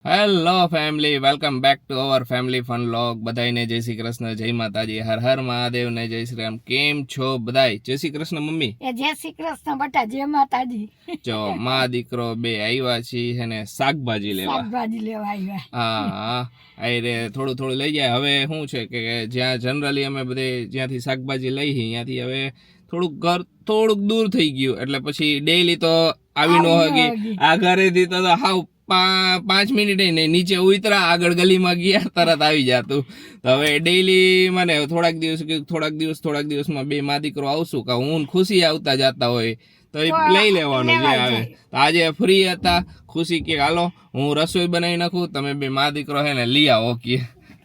Hello family, welcome back to our family fun vlog. બધાને જય શ્રી કૃષ્ણ, જય માતાજી, હર હર મહાદેવ ને જય શ્રી રામ. કેમ છો બધાય? જય શ્રી કૃષ્ણ મમ્મી. જય શ્રી કૃષ્ણ બટા, જય માતાજી. જો માં દીકરો બે આવ્યા છીએ અને શાકભાજી લેવા આવ્યા. હા, રે થોડું થોડું લઈ જાય. હવે શું છે કે જ્યાં જનરલી અમે બધે જ્યાંથી શાકભાજી લઈ ત્યાંથી હવે થોડુંક દૂર થઈ ગયું, એટલે પછી ડેઈલી તો આવી ન હકી. આ ઘરેથી તો હાવ 5 મિનિટ નહીં, નીચે ઉતરા આગળ ગલીમાં ગયા તરત આવી જતું. તો હવે ડેઈલી મને થોડાક દિવસમાં બે માં દીકરો આવશું કે હું ખુશી આવતા જતા હોય તો એ લઈ લેવાનું જે આવે. તો આજે ફ્રી હતા, ખુશી કે હાલો હું રસોઈ બનાવી નાખું, તમે બે માં દીકરો હે ને લઈ આવો કે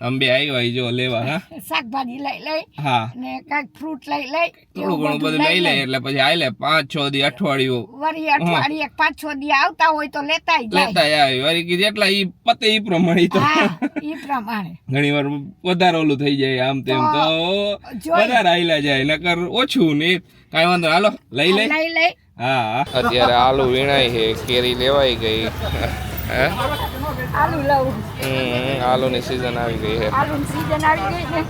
અમે બે આવ્યા જો લેવા. હા, શાકભાજી લઈ હા, ને કાંઈક ફ્રૂટ લઈ થોડું ઘણું બધું લઈ લે એટલે પછી આલે 5-6 દી અઠવાડિયું વળી અઠવાડિયે 5-6 દી આવતા હોય તો લેતા આવે. વળી કે જેટલા ઈ પતે ઈ પ્રમાણે તો ઈ પ્રમાણે ઘણી વાર વધારે ઓલું થઈ જાય, આમ તેમ તો વધારે આયલા જાય, નકર ઓછું ને કાંઈ વાંધો. હાલો લઈ લે. હા, અત્યારે આલુ વીણાય છે, કેરી લેવાઈ ગઈ. આલુ લઉં. આલુની સીઝન આવી ગઈ છે. આલુની સીઝન આવી ગઈ છે.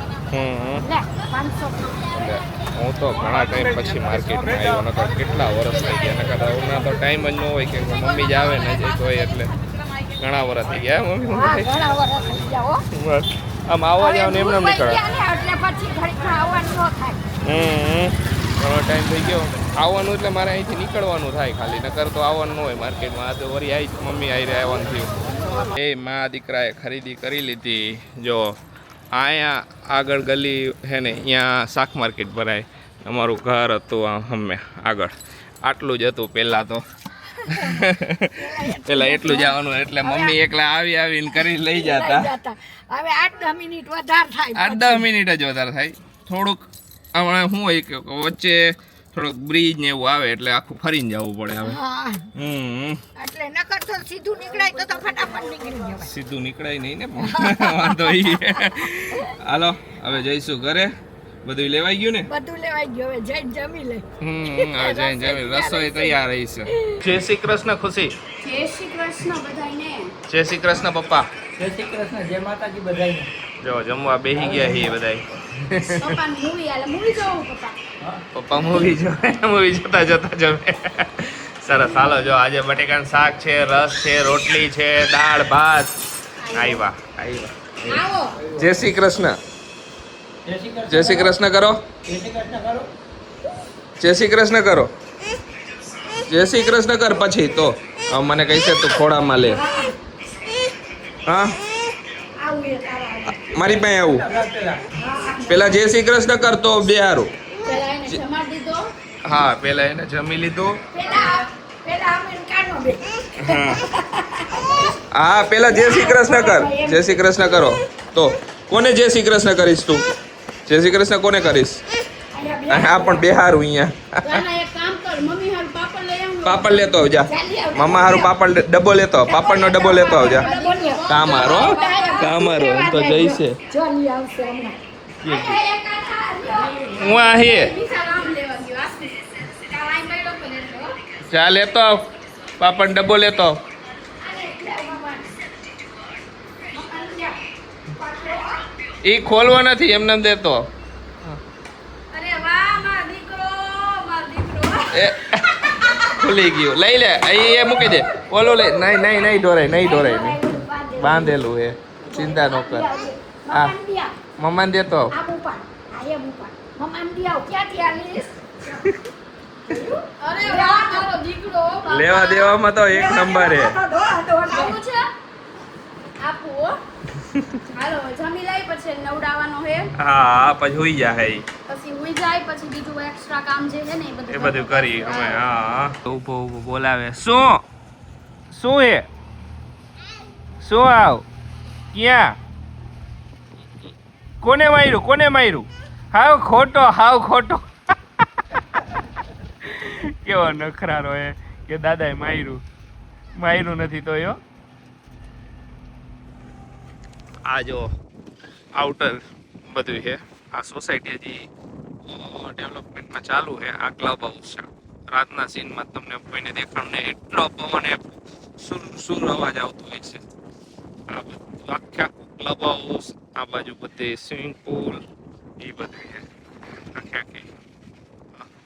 લે 500. હું તો ઘણા ટાઈમ પછી માર્કેટમાં આવ્યો, નકર કેટલા વર્ષ થઈ ગયા. નકર હમણાં તો ટાઈમ જ ન હોય કે મમ્મી જ આવે ને જે હોય, એટલે ઘણા વર્ષ થઈ ગયા. મમ્મી ઘણા વર્ષ થઈ ગયા હો. આમ આવવા જાવ ને એમને નીકળે એટલે પછી ઘડીક આવવાનું ન થાય. ઘણો ટાઈમ થઈ ગયો આવવાનું, એટલે મારે અહીંથી નીકળવાનું થાય ખાલી, નકર તો આવવાનું ન હોય માર્કેટમાં. આ તો વળી આવી મમ્મી આવી રહ્યા આવવાનું થયું. એ મા દીકરાએ ખરીદી કરી લીધી. જો અહીંયા આગળ ગલી હે ને, અહીંયા શાક માર્કેટ ભરાય. અમારું ઘર હતું અમે આગળ, આટલું જ હતું પહેલાં તો. પેલા એટલું જવાનું, એટલે મમ્મી એકલા આવીને કરી લઈ જતા. હવે 8-10 મિનિટ વધારે થાય. 8-10 મિનિટ જ વધારે થાય. થોડુંક હમણાં શું હોય કે વચ્ચે થોડુંક બ્રિજ ને એવું આવે એટલે આખું ફરીને જવું પડે. હવે એટલે નકર તો સીધું નીકળાય તો ફટાફટ નીકળી જવાય. સીધું નીકળાય નહીં ને, વાંધો ઈ. હાલો હવે જઈશું ઘરે. બધું લેવાઈ ગયું ને? બધું લેવાઈ ગયું, હવે જઈને જમી લે. હવે જઈને જમી, રસોઈ તૈયાર રહી છે. જય શ્રી કૃષ્ણ ખુશી. જય શ્રી કૃષ્ણ બધાયને. જય શ્રી કૃષ્ણ પપ્પા. જય શ્રી કૃષ્ણ, જય માતાજી બધાયને. જો જમવા બેસી ગયા છીએ બધાય. પપ્પા મૂવી જોવું. પપ્પા મૂવી જોતા જમે. સરસ. હાલો જો આજે બટેકાનું શાક છે, રસ છે, રોટલી છે, દાળ ભાત. આવ્યા. જય શ્રી કૃષ્ણ. જય શ્રી કૃષ્ણ કરો. જય શ્રી કૃષ્ણ કરો. જય શ્રી કૃષ્ણ કર પછી તો મને કહીશે તું ખોડામાં લે. હા, મારી પાસે આવું. પેલા જય શ્રી કૃષ્ણ કરતો બે હારું. હા, પેલા એને જમી લીધું. હા, પેલા જય શ્રી કૃષ્ણ કર. જય શ્રી કૃષ્ણ કરો. તો કોને જય શ્રી કૃષ્ણ કરીશ તું? જય શ્રી કૃષ્ણ કોને કરીશ? હા, પણ બે હારું અહીંયા પાપડ લેતો આવજા. મમ્મા હારું પાપડ ડબ્બો લેતો, પાપડનો ડબ્બો લેતો આવજા. કામારો તો જઈશે. હું આ હે ચા લેતો આવ, પાપડ ડબ્બો લેતો આવ. એ ખોલવો નથી, એમને દેતો. ખુલી ગયું, લઈ લે. એ મૂકી દે. ઓલો લે. નહીં ઢોરાય. બાંધેલું એ, ચિંતા ન કર. હા, મમ્માને દેતો. લેવા દેવામાં તો એક નંબર હે. હા, પછી હુઈ જાય. એ બધું કરી અમે. હા, ઉભો બોલાવે. શું હે? શું આવ? ક્યાં? કોને માર્યું? હાવ ખોટો. કેવો નખરારો હે કે દાદાએ માર્યું નથી તો યો. આ જો આઉટર બધું છે. આ સોસાયટી હજી ડેવલપમેન્ટમાં ચાલુ છે. આ ક્લબ હાઉસ છે. રાતના સીનમાં તમને કોઈને દેખાણ નહીં, એટલો પવન સુર અવાજ આવતો હોય છે. આખા ક્લબ હાઉસ, આ બાજુ બધે સ્વિમિંગ પુલ એ બધું છે આખી.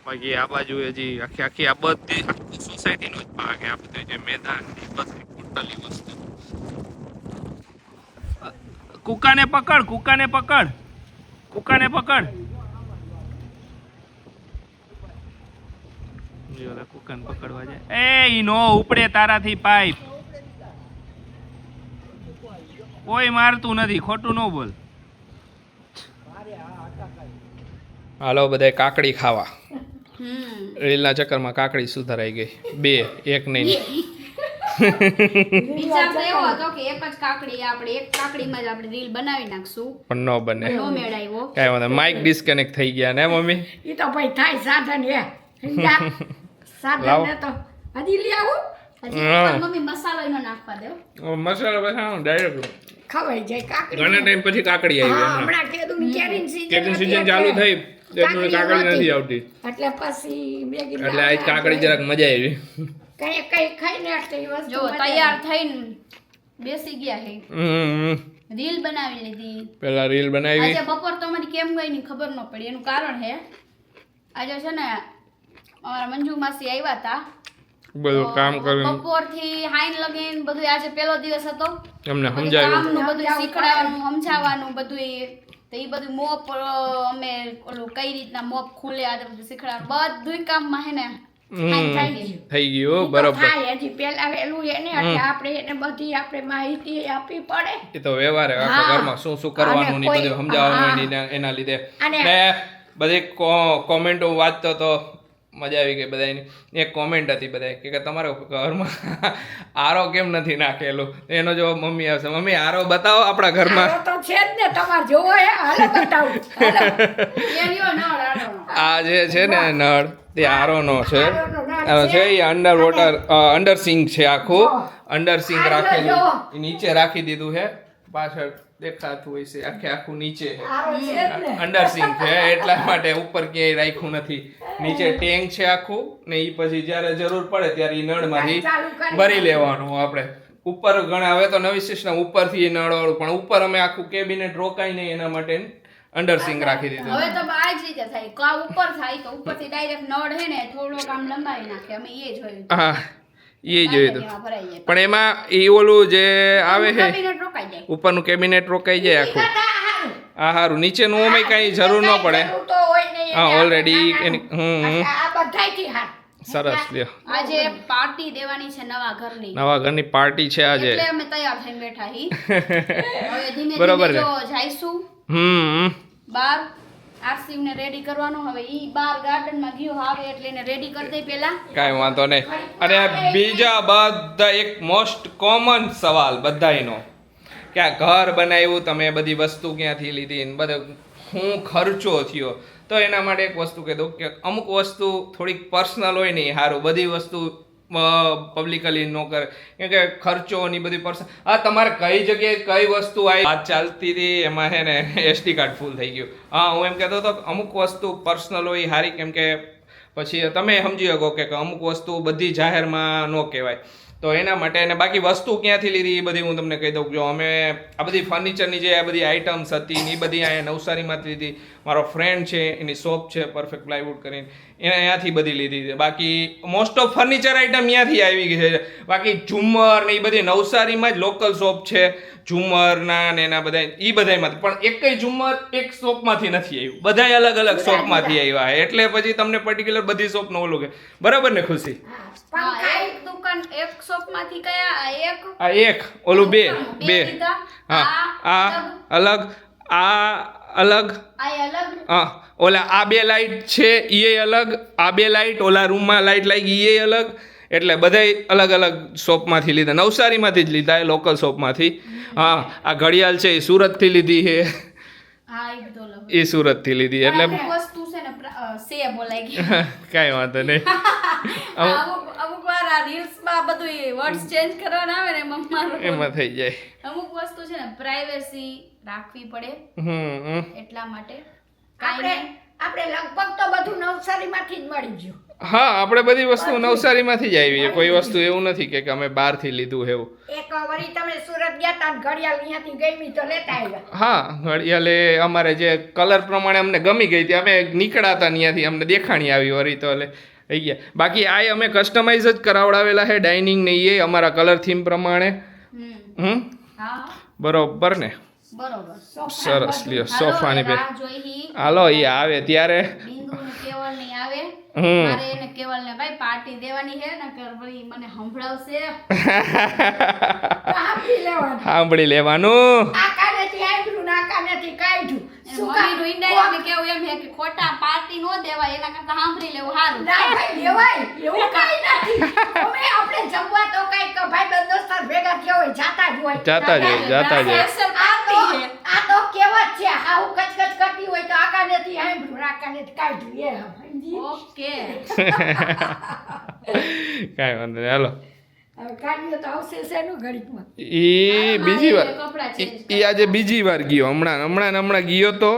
બાકી આ બાજુ હજી આખી આ બધી સોસાયટીનો જ ભાગ આ બધું જે મેદાન એ બધી ટોટલી વસ્તુ. કુકાને પકડ, કુકાને પકડ, કુકાને પકડ. કુકાને પકડવા જાય. એ ઈ નો ઉપડે તારાથી પાઇપ. કોઈ મારતું નથી, ખોટું ન બોલ. હાલો બધા કાકડી ખાવા. રીલના ચક્કરમાં કાકડી સુધારાઈ ગઈ. 2 1 નહીં. વિચાર તો એવો હતો કે એક જ કાકડી આપણે એક કાકડીમાં જ આપણે રીલ બનાવી નાખશું, પણ ન બને. નો મેળ આવ્યો. કાંઈ વાંધો માઇક ડિસ્કનેક્ટ થઈ ગયા ને મમ્મી. ઈ તો ભાઈ થાય સાધન હે સાધન ને તો હજી લઈ આવું હજી ઉપર મમ્મી મસાલો એનો નાખવા દેવો. મસાલા બસાનો ડાયરેક્ટ ખવાઈ જાય કાકડી. ઘણા ટાઈમ પછી કાકડી આવી. હા, હમણાં કેદુની કેરીની season કેટલી હતી સીઝન ચાલુ થઈ એટલે કાકડી નથી આવતી. એટલે પછી મેગી એટલે આજ કાકડી જરાક મજા આવી. કઈ ખાઈને એટલે ઈ વસ્તુ જો મજા તૈયાર આવે. થઈને બેસી ગયા હે, રીલ બનાવી લીધી. પેલા રીલ બનાવી. આજે બપોર તો મને કેમ ગઈ ની ખબર ન પડી. એનું કારણ હે આજે છે ને અમારા મંજુ માસી આવ્યા હતા. બધું કામ કરીને બપોરથી હાઈન લગીન બધું. આજે પહેલો દિવસ હતો, અમને બધું સમજાવ્યું. કામનું બધું શીખડાવવાનું, સમજાવવાનું બધું. તો એ બધું મોપ અમે ઓલું કઈ રીતના મોપ ખુલે આ બધું શીખડાવવાનું બધું કામમાં હે ને હાઈન થઈ ગઈ. થઈ ગયું બરોબર. થાય હજી પેલા વેલું એને એટલે આપણે એને બધી આપણે માહિતી આપવી પડે. એ તો વ્યવહાર આખા હા. ઘરમાં શું શું કરવાનું ને કોઈ- બધું સમજાવવાનું હા. ને એના લીધે. અને- ને બધી કોમેન્ટો વાંચતો તો મજા આવી ગઈ બધાની. એક કોમેન્ટ હતી બધા કે તમારા ઘરમાં આરો કેમ નથી નાખેલું. એનો જવાબ મમ્મી આવશે, મમ્મી આરો બતાવો આપણા ઘરમાં. આવો તો છે જ ને તમારે જોવો હે હાલો બતાવું હાલો. એ રહ્યો નળ આડો. આ જે છે ને નળ તે આરોનો છે. આરોનો નળ આ છે છે. એ અંડર વોટર અંડર સિંક છે આખું. જો. અંડર સિંક આ રાખેલું જો. એ નીચે રાખી દીધું છે. પાછળ દેખાતું હોય છે આખે આખું નીચે છે. આવો છે જ ને. અંડર સિંક છે એટલા માટે ઉપર ક્યાંય રાખ્યું નથી. નીચે ટેન્ક છે આખું ને ઈ પછી જ્યારે જરૂર પડે ત્યારે ઈ નળમાંથી ચાલુ કરી ભરી લેવાનું આપણે. ઉપર ઘણા હવે તો નવી સિસ્ટમ ઉપરથી ઈ નળ વાળું, પણ ઉપર અમે આખું કેબિનેટ રોકાઈ નહીં એના માટે અંડર સિંક રાખી દીધું. હવે તો આ જ રીતે થાય. કા ઉપર થાય તો ઉપરથી ડાયરેક્ટ નળ હે ને થોડોક આમ લંબાવી નાખે. અમે એ જોયું. હા એ જોયું હતું. એમાં ભરાઈ જાય. પણ એમાં એ ઓલું જે આવે છે કેબિનેટ રોકાઈ જાય. ઉપરનું કેબિનેટ રોકાઈ જાય આખું. હારું. આ સારું. નીચેનું અમે કઈ જરૂર ન પડે. જરૂર તો હોય નહીં હા એટલે ઓલરેડી આપણે એની આ બધાયથી હારું. સરસ લ્યો. આજે પાર્ટી દેવાની છે નવા ઘરની. નવા ઘરની પાર્ટી છે આજે. એટલે અમે તૈયાર થઈને બેઠા હી. હવે ધીમે બરોબર ધીમે છે. જો જઈશું હમ બાર. આરસીવ ને રેડી કરવાનો. હવે ઈ બાર ગાર્ડન માં ગયો આવે એટલે એને રેડી કરી દઈ પેલા. કાંઈ વાંધો નહીં. અને બીજા બધા એક મોસ્ટ કોમન સવાલ બધાયનો કે આ ઘર બનાવ્યું તમે, બધી વસ્તુ ક્યાંથી લીધી ને બધો શું ખર્ચો થયો. તો એના માટે એક વસ્તુ કહી દઉં કે અમુક વસ્તુ થોડીક પર્સનલ હોય ને સારું. બધી વસ્તુ પબ્લિકલી ન કરે કેમ કે ખર્ચો ની બધી પર્સનલ. હા તમારે કઈ જગ્યાએ કઈ વસ્તુ આવી વાત ચાલતી હતી એમાં છે ને SD કાર્ડ ફૂલ થઈ ગયું. હા હું એમ કહેતો હતો કે અમુક વસ્તુ પર્સનલ હોય સારી, કેમ કે પછી તમે સમજી શકો કે અમુક વસ્તુ બધી જાહેરમાં ન કહેવાય. તો એના માટે અને બાકી વસ્તુ ક્યાંથી લીધી એ બધી હું તમને કહી દઉં. જો અમે આ બધી ફર્નિચરની જે આ બધી આઇટમ્સ હતી ને એ બધી અહીંયા નવસારીમાંથી લીધી. મારો ફ્રેન્ડ છે એની શોપ છે પરફેક્ટ પ્લાયવુડ કરીને, એને અહીંયાથી બધી લીધી છે. બાકી મોસ્ટ ઓફ ફર્નિચર આઇટમ અહીંયાથી આવી ગઈ છે. બાકી ઝુમ્મર ને એ બધી નવસારીમાં જ લોકલ શોપ છે ઝુમ્મરના ને એના બધા એ બધામાંથી. પણ એકય ઝુમ્મર એક શોપમાંથી નથી આવ્યું, બધાય અલગ અલગ શોપમાંથી આવ્યા. એટલે પછી તમને પર્ટિક્યુલર બધી શોપનું ઓલું કે બરાબર ને ખુશી. હા, એક દુકાન એક શોપ માંથી કયા એક આ એક ઓલું બે લીધા. હા આ અલગ આ અલગ આ અલગ. હા ઓલા આ બે લાઈટ છે એ અલગ, આ બે લાઈટ ઓલા રૂમમાં લાઈટ લાગી એ અલગ. એટલે બધાય અલગ અલગ શોપમાંથી લીધા. નવસારીમાંથી જ લીધા એ લોકલ શોપમાંથી. હા આ ઘડિયાળ છે એ સુરતથી લીધી છે. હા એ બધું અલગ. એ સુરતથી લીધી એટલે અમુક વસ્તુ છે ને સે બોલાઈ ગઈ. કાંઈ વાંધો નહીં. અમુક વાર આ રીલ્સ માં બધું વર્ડ્સ ચેન્જ કરવાના આવે ને મમ્મા એમાં થઈ જાય. અમુક વસ્તુ છે ને પ્રાઇવસી રાખવી પડે એટલા માટે આપણે આપણે લગભગ તો બધું નવસારીમાંથી જ મળી ગયું. હા આપણે બધી વસ્તુ નવસારીમાંથી જ આવી છે કોઈ વસ્તુ એવું નથી કે અમે બહારથી લીધું એવું એક વળી તમે સુરત ગયા તા ને ઘડિયાળ અહીંયાથી ગમી તો લેતા આવ્યા. હા ઘડિયાળે અમારે જે કલર પ્રમાણે અમને ગમી ગઈ હતી અમે નીકળ્યા હતા ત્યાંથી અમને દેખાણી આવી વળી તો એટલે થઈ ગયા બાકી આ અમે કસ્ટમાઇઝ જ કરાવડાવેલા છે ડાઇનિંગ ને એ અમારા કલર થીમ પ્રમાણે હા બરોબર ને બરોબર સરસ લ્યો સોફાની પે રાહ જોઈ હાલો એ આવે ત્યારે બિંદુ ને કેવલ ની આવે હમ મારે એને કેવલ ને ભાઈ પાર્ટી દેવાની છે ને કે ભાઈ મને સંભળાવશે આપી લેવાનું. સાંભળી લેવાનું આ કાનેથી આંધળું ને આ કાનેથી કાઢ્યું. શું મમ્મી નું કામ? ઇન્ડાયરેક્ટ કેવું એમ છે કે ખોટા પાર્ટી નો દેવાય એના કરતા સાંભળી લેવું સારું ના ભાઈ દેવાય એવું કાંઈ નથી. અમે આપણે જમવા તો કાંઈક ભાઈ દોસ્તાર ભેગા થયા હોય જાતા જ હોય. જાતા જ હોય, જાતા જ હોય. સ્પેશિયલ આ તો પાર્ટી છે આ તો કહેવત છે હાવ કચકચ કરતી હોય તો આ કાનેથી આંધળું આ કાનેથી કાઢ્યું એ સમજી. ઓકે કાંઈ વાંધો નહીં હાલો હવે કાઢ્યું તો આવશે શેનું ઘડીકમાં. એ બીજી વાર કપડાં change એ આજે બીજી વાર ગયો હમણાં ગયો તો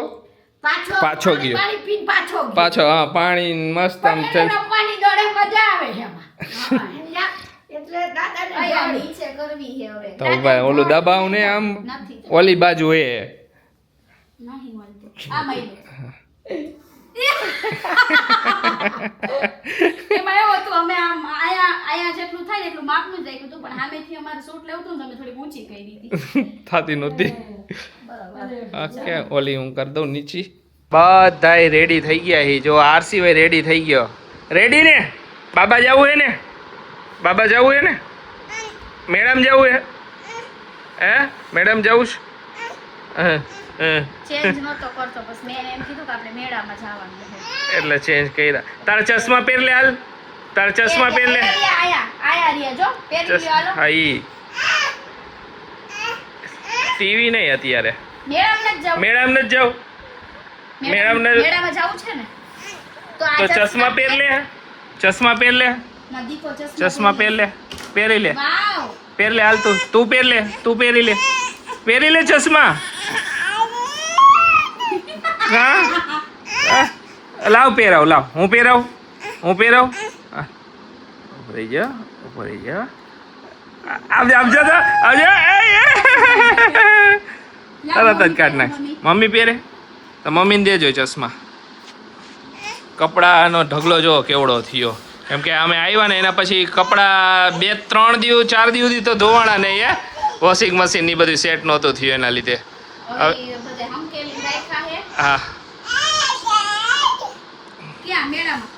પાછો ગયો. પાણી પીને પાછો ગયો. પાછો હા પાણી મસ્ત આમ પણ થઈ એને રમવાની દોડે મજા આવે છે એમાં. સમજ્યા? એટલે દાદાને અહીંયા દોડી. નીચે કરવી છે હવે તો ભાઈ ઓલું દબાવ ને આમ નથી ઓલી બાજુ એ નહીં મળતું આ મહિનો એમાં એવું હતું અમે આમ આયા જેટલું થાય ને એટલું માપનું જ રાખ્યું હતું પણ સામેથી અમારે શૂટ લેવું હતું ને તો અમે થોડી ઊંચી કરી દીધી થતી નહોતી બરાબર ઓકે ઓલી હું કરી દઉં નીચી બધાય રેડી થઈ ગયા છે જો આરસી ભાઈ રેડી થઈ ગયો રેડી ને બાબા જવું હે ને બાબા જવું હે ને મેડમ જવું હે મેડમ જવું છે ચેન્જ નતો કરતો બસ મેં એમ કીધું કે આપણે મેળામાં જવાનું છે એટલે ચેન્જ કર્યા તારા ચશ્મા પહેર લે હાલ તારા ચશ્મા પહેર લે આયા રહ્યા જો પહેરી લ્યો હાલો હા ઈ ટીવી નહીં અત્યારે મેળામાં જ જાવ મેડમ ને મેળામાં જાવું છે ને તો તો ચશ્મા પહેર લે ચશ્મા પહેર લે માં દીકો ચશ્મા પહેર લે પહેરી લે વાવ પહેર લે હાલ તું પહેર લે તું પહેરી લે ચશ્મા હા લાવ પહેરાવ લાવ હું પહેરાવ હા. ઉભો રહી જા આવજે તરત જ કાઢ નાખ મમ્મી પહેરે તો મમ્મીને દેજો ચશ્મા કપડાનો ઢગલો જો કેવડો થયો કેમ કે અમે આવ્યા ને એના પછી કપડાં 2-3 દિવસ 4 દિવસ સુધી તો ધોવાણા નહીં હે વોશિંગ મશીન ની બધું સેટ નહોતું થયું એના લીધે હવે બધે હમકેલી રાખ્યા હે હા ક્યાં મેળામાં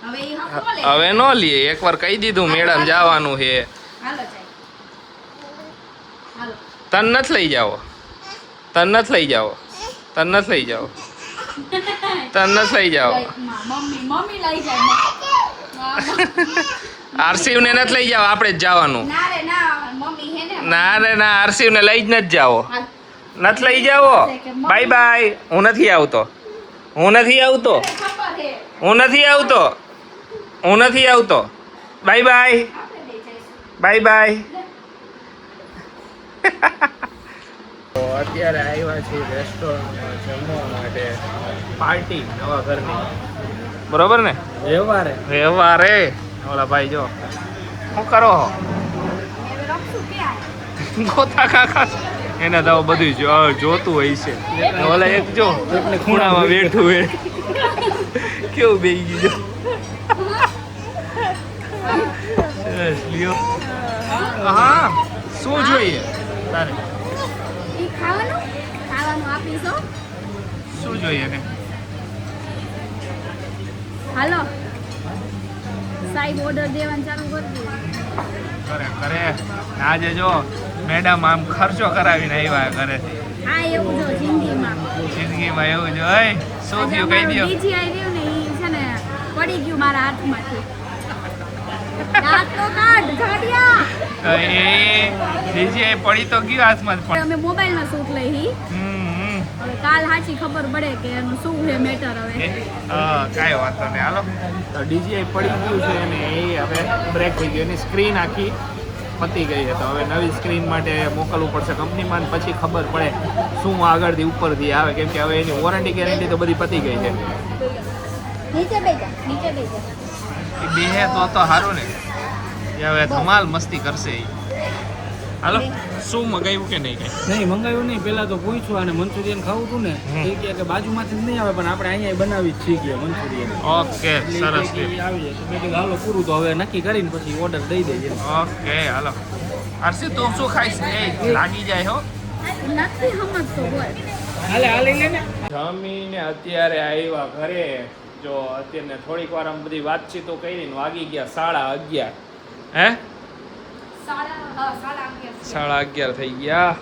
હવે ઈ હમકો લે હવે ન લઈએ એકવાર કહી દીધું મેડમ જવાનું છે હાલો જાય હાલો તન નથી લઈ જાઓ તન નથી લઈ જાઓ મમ્મી લઈ જાય આરસીવ ને નથી લઈ જાઓ આપણે જ જવાનું ના રે ના મમ્મી હે ને ના આરસીવ ને લઈ જ નથી જાઓ હાલ. નથી લઈ જાઓ બાય બાય હું નથી આવતો ખબર હે બાય બાય આપણે લઈ જઈશું બાય તો અત્યારે આવ્યા છીએ રેસ્ટોરન્ટમાં જમવા માટે પાર્ટી નવા ઘરની બરોબર ને વ્યવહારે ઓલા ભાઈ જો શું કરો હવે રમશું ક્યાં ગોતા કાકા એને તો બધું જોતું હોય છે ઓલા એક જો ખૂણામાં બેઠું હોય કેવું બેસી ગયું લ્યો હા શું જોઈએ તારે ઈ ખાવાનું આપીશો શું જોઈએ ને હાલો સાહેબ ઓર્ડર દેવાનું ચાલુ કરી કરે આજે જો મેડમ આમ ખર્ચો કરાવીને આવ્યા ઘરેથી હા એવું જો જિંદગીમાં એવું જો ઓય શું થયું કહી દો બીજી આવી રહ્યું ને ઈ છે ને પડી ગયું મારા હાથમાંથી દાંત તો કાઢ ઝાડિયા તો એ ડીજે પડી તો ગયું હાથમાં પણ અમે મોબાઈલમાં શૂટ લઈ હી હવે કાલ સાચી ખબર પડે કે એનું શું છે મેટર હવે કાંઈ વાંધો નહીં હાલો તો ડીજે પડી ગયું છે અને એ હવે બ્રેક થઈ ગયું એની સ્ક્રીન આખી પતી ગઈ છે તો હવે નવી સ્ક્રીન માટે મોકલવું પડશે કંપનીમાં પછી ખબર પડે શું આગળથી ઉપરથી આવે કેમ કે હવે એની વોરંટી ગેરંટી તો બધી પતી ગઈ છે નીચે બેજા નીચે બેજા એ બેહે તો સારું ને એ હવે ધમાલ મસ્તી કરશે ઈ. હાલો શું મગાવ્યું કે નહીં કઈ નહીં મંગાવ્યું નહીં, પેલા તો પૂછ્યું અને મંચુરિયન ખાવું હતું ને એ કહે કે બાજુમાંથી જ નહીં આવે પણ આપણે અહીંયા બનાવી જ શીખીએ મંચુરિયન. ઓકે સરસ એટલે એ આવી જાય તો મેં કીધું હાલો પૂરું તો હવે નક્કી કરીને પછી ઓર્ડર દઈ દઈએ. ઓકે હાલો હર્ષિત તું શું ખાઈશ એ લાગી જાય હો નથી સમજતો બોલ હાલે હાલે લે ને. જમીને અત્યારે આવ્યા ઘરે જો અત્યારે થોડીક વાર આમ બધી વાતચીતો કરી ને વાગી ગયા 11:30 હે 11:30 થઈ ગયા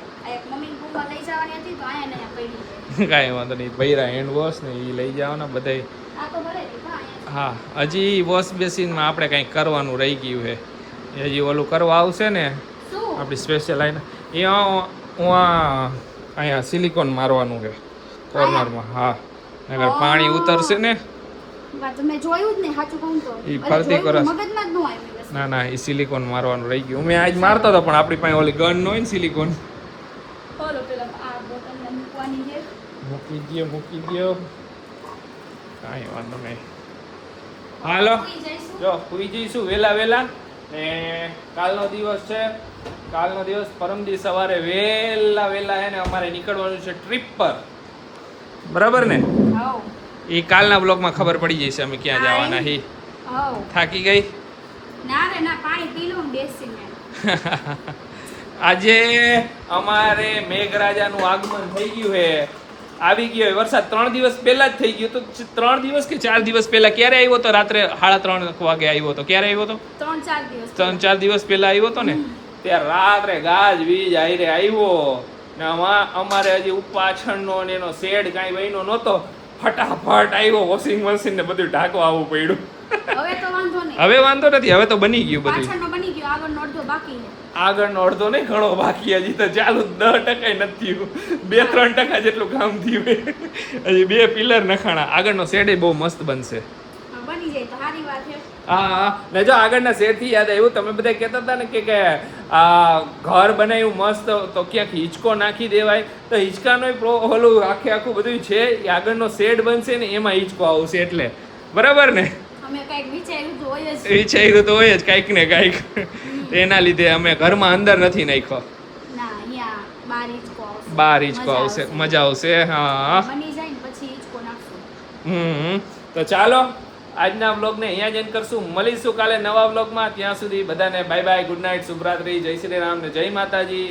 મમ્મી ગુમા લઈ જવાની હતી તો આયા પડી કાંઈ વાંધો નહીં ભૈરા હેન્ડ વોશ ને એ લઈ જવાના બધાય આ તો ભલે હા હા હજી વોશ બેસિનમાં આપણે કંઈક કરવાનું રહી ગયું છે એ હજી ઓલું કરવા આવશે ને શું આપણી સ્પેશિયલ આઈને એ હું અહીંયા સિલિકોન મારવાનું છે કોર્નરમાં હા નગર પાણી ઉતરશે ને વાત મેં જોયું જ નહીં સાચું કહું તો ઈ ફરતી કરસ. મગજમાં જ ન આવ્યું બસ. ના ના એ સિલિકોન મારવાનું રહી ગયું મેં આજ મારતો હતો પણ આપણી પાસે ઓલી ગન ન હોય ને સિલિકોન બોલો પેલા આ બોટલને મૂકવાની છે મૂકી દો કાંઈ વાંધો નહીં હાલો સુઈ જઈશું. જો સુઈ જઈશું વેલા ને કાલનો દિવસ છે કાલનો દિવસ પરમદી સવારે વેલા હે ને અમારે નીકળવાનું છે ટ્રીપ પર બરાબર ને હાઉ એ કાલના બ્લોગમાં ખબર પડી જશે અમે ક્યાં જવાના હી હાઉ થાકી ગઈ ના રે ના પાણી પી લઉં ને બેસીને આજે અમારે મેઘરાજાનું આગમન થઈ ગયું છે આવી ગયો વરસાદ 3 દિવસ પહેલા જ થઈ ગયો તો 3 દિવસ કે 4 દિવસ પહેલા ક્યારે આવ્યો તો રાત્રે 3:30 વાગે આવ્યો તો ક્યારે આવ્યો તો 3-4 દિવસ 3-4 દિવસ પહેલા આવ્યો તો ને ત્યારે રાત્રે ગાજ વીજ આયરે આવ્યો ને અમારે હજી પાછળનો ને એનો શેડ કાંઈ બન્યો નહોતો ફટાફટ આવ્યો વોશિંગ મશીન ને બધું ઢાંકવા આવવું પડ્યું હવે તો વાંધો નહીં હવે વાંધો નથી હવે તો બની ગયું બધું પાછળનો બની ગયો આગળનો અડધો બાકી છે આગળનો અડધો નહીં ઘણો બાકી હજી તો ચાલુ 10% નથી થયું 2-3% જેટલું કામ થયું હજી 2 પિલર નખાણા આગળનો શેડ બહુ મસ્ત બનશે હા, બની જાય તો સારી વાત છે હા ને જો આગળના શેડથી યાદ આવ્યું તમે બધા કહેતા હતા ને કે આ ઘર બનાવ્યું મસ્ત તો ક્યાંક હિંચકો નાખી દેવાય તો હિંચકાનો ઓલું આખું બધું છે એ આગળનો શેડ બનશે ને એમાં હિંચકો આવશે એટલે બરાબર ને અમે કંઈક વિચાર્યું તો હોય જ વિચાર્યું તો હોય જ કાંઈક ને કાંઈક એના લીધે અમે ઘરમાં અંદર નથી નાખ્યો ના અહીંયા બાર હિંચકો આવશે બાર હિંચકો આવશે મજા આવશે હા બની જાય ને પછી હિંચકો નાખશું તો ચાલો આજના વ્લોગને અહીંયા જ એન્ડ કરશું મળીશું કાલે નવા વ્લોગમાં ત્યાં સુધી બધાને બાય બાય ગુડ નાઇટ શુભરાત્રી જય શ્રી રામ ને જય માતાજી